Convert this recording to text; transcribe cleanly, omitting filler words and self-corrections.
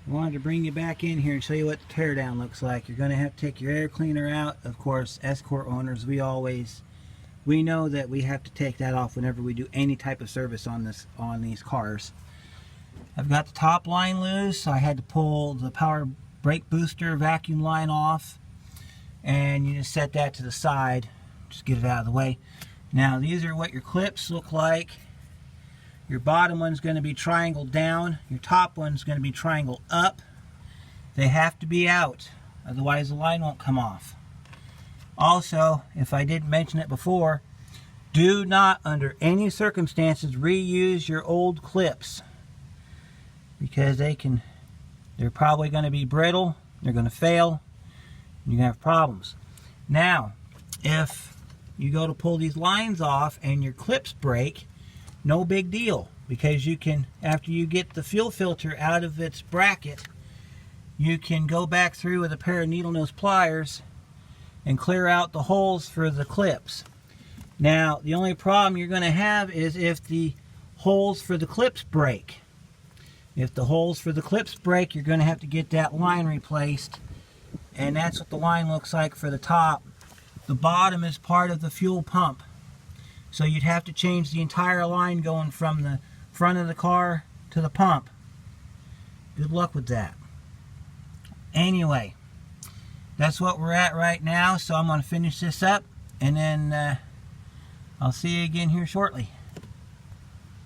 I wanted to bring you back in here and show you what the teardown looks like. You're going to have to take your air cleaner out. Of course, Escort owners, we know that we have to take that off whenever we do any type of service on these cars. I've got the top line loose, so I had to pull the power brake booster vacuum line off, and you just set that to the side, just get it out of the way. Now these are what your clips look like. Your bottom one's going to be triangle down, your top one's going to be triangle up. They have to be out, otherwise the line won't come off. Also, if I didn't mention it before, do not under any circumstances reuse your old clips, because they're probably going to be brittle, they're going to fail, and you're going to have problems. Now, if you go to pull these lines off and your clips break, no big deal, because you can, after you get the fuel filter out of its bracket, you can go back through with a pair of needle nose pliers and clear out the holes for the clips. Now, the only problem you're going to have is if the holes for the clips break. If the holes for the clips break, you're going to have to get that line replaced, and that's what the line looks like for the top. The bottom is part of the fuel pump, so you'd have to change the entire line going from the front of the car to the pump. Good luck with that. Anyway, that's what we're at right now, so I'm going to finish this up, and then I'll see you again here shortly.